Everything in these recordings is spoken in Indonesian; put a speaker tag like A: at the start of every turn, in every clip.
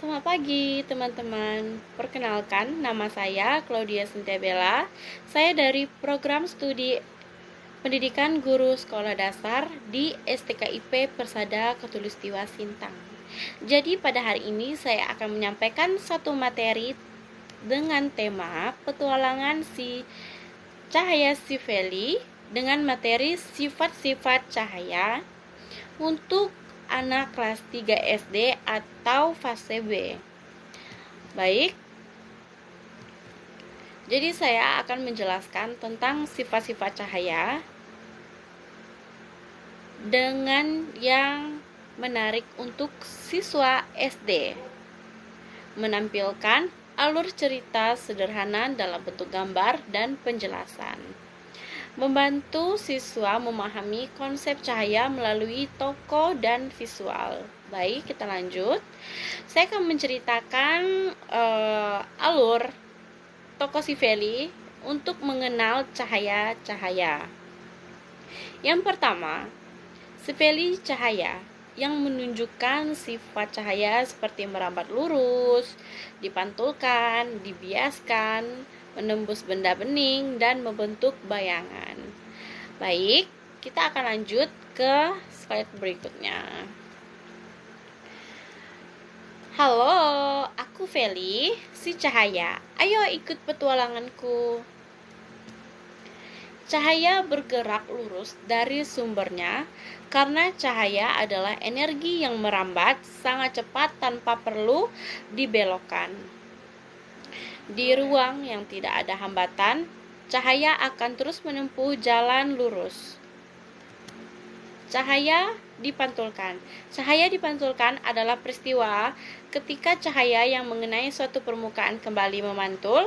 A: Selamat pagi teman-teman. Perkenalkan, nama saya Claudia Sintiabella. Saya dari program studi Pendidikan Guru Sekolah Dasar di STKIP Persada Khatulistiwa Sintang. Jadi pada hari ini saya akan menyampaikan satu materi dengan tema petualangan si cahaya si Feli dengan materi sifat-sifat cahaya untuk anak kelas 3 SD atau fase B. Baik, jadi saya akan menjelaskan tentang sifat-sifat cahaya dengan yang menarik untuk siswa SD. Menampilkan alur cerita sederhana dalam bentuk gambar dan penjelasan. Membantu siswa memahami konsep cahaya melalui tokoh dan visual. Baik, kita lanjut. Saya akan menceritakan alur tokoh si Feli untuk mengenal cahaya-cahaya. Yang pertama, si Feli cahaya yang menunjukkan sifat cahaya seperti merambat lurus, dipantulkan, dibiaskan, menembus benda bening, dan membentuk bayangan. Baik, kita akan lanjut ke slide berikutnya. Halo, aku Feli, si cahaya. Ayo ikut petualanganku. Cahaya bergerak lurus dari sumbernya karena cahaya adalah energi yang merambat sangat cepat tanpa perlu dibelokkan. Di ruang yang tidak ada hambatan, cahaya akan terus menempuh jalan lurus. Cahaya dipantulkan. Cahaya dipantulkan adalah peristiwa ketika cahaya yang mengenai suatu permukaan kembali memantul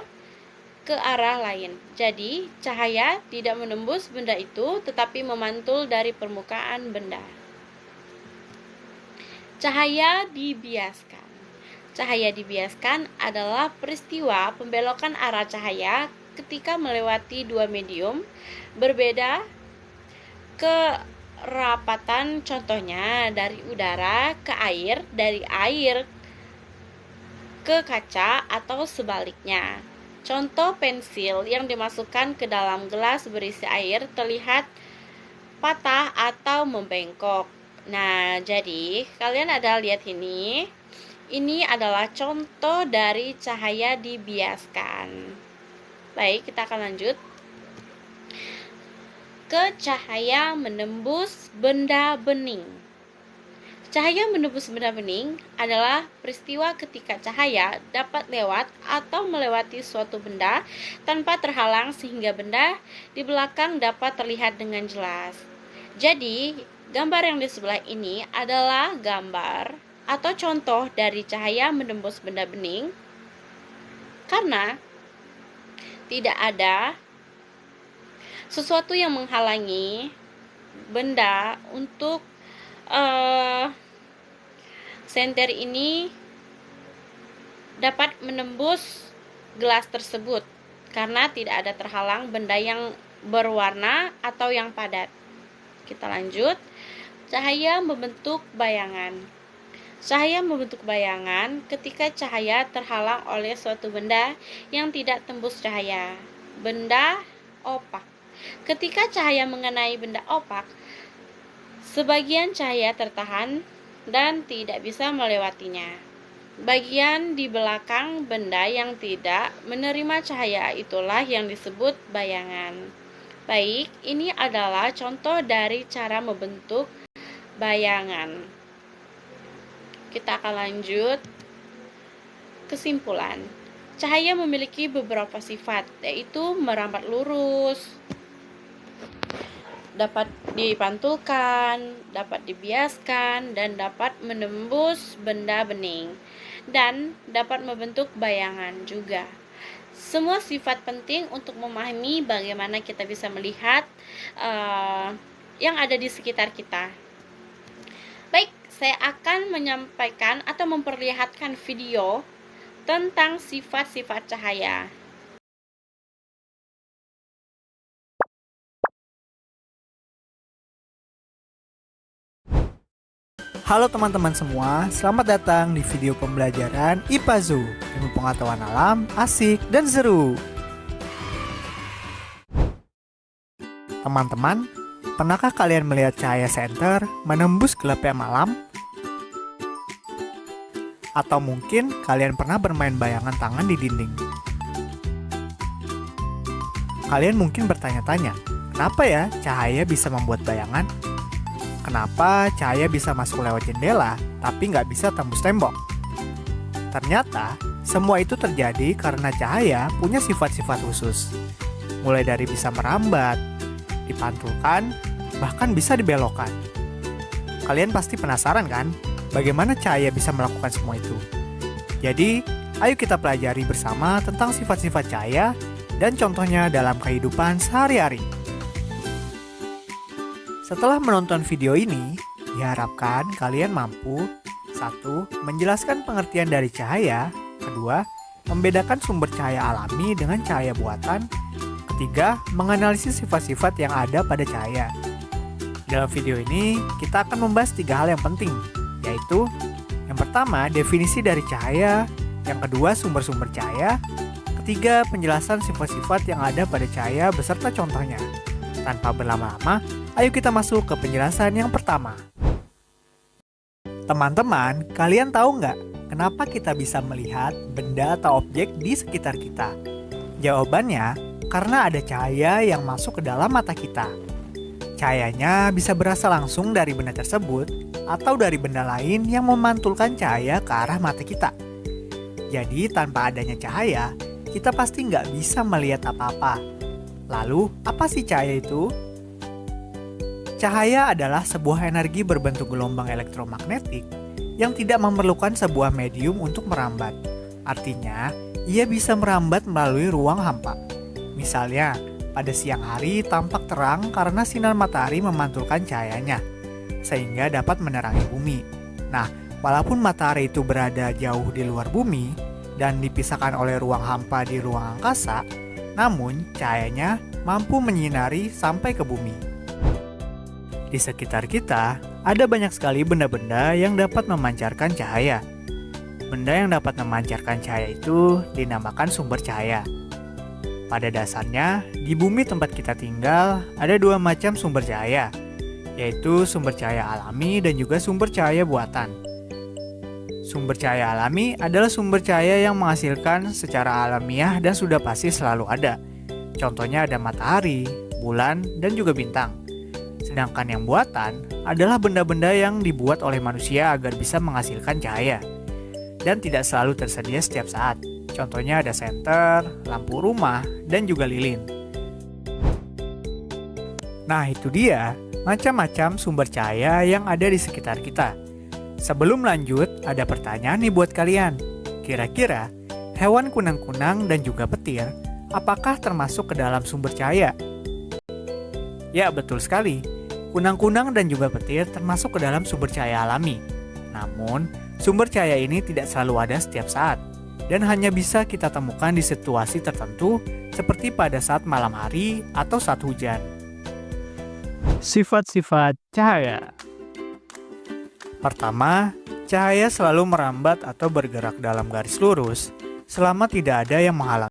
A: ke arah lain. Jadi, cahaya tidak menembus benda itu tetapi memantul dari permukaan benda. Cahaya dibiaskan. Cahaya dibiaskan adalah peristiwa pembelokan arah cahaya ketika melewati dua medium berbeda kerapatan, contohnya dari udara ke air, dari air ke kaca, atau sebaliknya. Contoh pensil yang dimasukkan ke dalam gelas berisi air terlihat patah atau membengkok. Nah, jadi kalian ada lihat ini? Ini adalah contoh dari cahaya dibiaskan. Baik, kita akan lanjut ke cahaya menembus benda bening. Cahaya menembus benda bening adalah peristiwa ketika cahaya dapat lewat atau melewati suatu benda tanpa terhalang sehingga benda di belakang dapat terlihat dengan jelas. Jadi, gambar yang di sebelah ini adalah gambar atau contoh dari cahaya menembus benda bening karena tidak ada sesuatu yang menghalangi benda untuk senter ini dapat menembus gelas tersebut karena tidak ada terhalang benda yang berwarna atau yang padat. Kita lanjut. Cahaya membentuk bayangan. Cahaya membentuk bayangan ketika cahaya terhalang oleh suatu benda yang tidak tembus cahaya. Benda opak. Ketika cahaya mengenai benda opak, sebagian cahaya tertahan dan tidak bisa melewatinya. Bagian di belakang benda yang tidak menerima cahaya itulah yang disebut bayangan. Baik, ini adalah contoh dari cara membentuk bayangan. Kita akan lanjut. Kesimpulan. Cahaya memiliki beberapa sifat, yaitu merambat lurus, dapat dipantulkan, dapat dibiaskan, dan dapat menembus benda bening, dan dapat membentuk bayangan juga. Semua sifat penting untuk memahami bagaimana kita bisa melihat yang ada di sekitar kita. Baik, saya akan menyampaikan atau memperlihatkan video tentang sifat-sifat cahaya.
B: Halo teman-teman semua, selamat datang di video pembelajaran IPA Zoo. Ilmu pengetahuan alam, asik dan seru. Teman-teman, pernahkah kalian melihat cahaya senter menembus gelapnya malam? Atau mungkin kalian pernah bermain bayangan tangan di dinding? Kalian mungkin bertanya-tanya, kenapa ya cahaya bisa membuat bayangan? Kenapa cahaya bisa masuk lewat jendela, tapi nggak bisa tembus tembok? Ternyata, semua itu terjadi karena cahaya punya sifat-sifat khusus. Mulai dari bisa merambat, dipantulkan, bahkan bisa dibelokkan. Kalian pasti penasaran kan, bagaimana cahaya bisa melakukan semua itu? Jadi, ayo kita pelajari bersama tentang sifat-sifat cahaya dan contohnya dalam kehidupan sehari-hari. Setelah menonton video ini, diharapkan kalian mampu 1. Menjelaskan pengertian dari cahaya. 2. Membedakan sumber cahaya alami dengan cahaya buatan. 3. Menganalisis sifat-sifat yang ada pada cahaya. Dalam video ini, kita akan membahas 3 hal yang penting, yaitu yang pertama, definisi dari cahaya. Yang kedua, sumber-sumber cahaya. Ketiga, penjelasan sifat-sifat yang ada pada cahaya beserta contohnya. Tanpa berlama-lama, ayo kita masuk ke penjelasan yang pertama. Teman-teman, kalian tahu nggak kenapa kita bisa melihat benda atau objek di sekitar kita? Jawabannya, karena ada cahaya yang masuk ke dalam mata kita. Cahayanya bisa berasal langsung dari benda tersebut atau dari benda lain yang memantulkan cahaya ke arah mata kita. Jadi, tanpa adanya cahaya, kita pasti nggak bisa melihat apa-apa. Lalu, apa sih cahaya itu? Cahaya adalah sebuah energi berbentuk gelombang elektromagnetik yang tidak memerlukan sebuah medium untuk merambat. Artinya, ia bisa merambat melalui ruang hampa. Misalnya, pada siang hari tampak terang karena sinar matahari memantulkan cahayanya, sehingga dapat menerangi bumi. Nah, walaupun matahari itu berada jauh di luar bumi dan dipisahkan oleh ruang hampa di ruang angkasa, namun cahayanya mampu menyinari sampai ke bumi. Di sekitar kita, ada banyak sekali benda-benda yang dapat memancarkan cahaya. Benda yang dapat memancarkan cahaya itu dinamakan sumber cahaya. Pada dasarnya, di bumi tempat kita tinggal, ada 2 macam sumber cahaya, yaitu sumber cahaya alami dan juga sumber cahaya buatan. Sumber cahaya alami adalah sumber cahaya yang menghasilkan secara alamiah dan sudah pasti selalu ada. Contohnya ada matahari, bulan, dan juga bintang. Sedangkan yang buatan adalah benda-benda yang dibuat oleh manusia agar bisa menghasilkan cahaya dan tidak selalu tersedia setiap saat. Contohnya ada senter, lampu rumah, dan juga lilin. Nah, itu dia macam-macam sumber cahaya yang ada di sekitar kita. Sebelum lanjut, ada pertanyaan nih buat kalian. Kira-kira hewan kunang-kunang dan juga petir, apakah termasuk ke dalam sumber cahaya? Ya, betul sekali. Kunang-kunang dan juga petir termasuk ke dalam sumber cahaya alami. Namun, sumber cahaya ini tidak selalu ada setiap saat dan hanya bisa kita temukan di situasi tertentu seperti pada saat malam hari atau saat hujan. Sifat-sifat cahaya. Pertama, cahaya selalu merambat atau bergerak dalam garis lurus selama tidak ada yang menghalangi.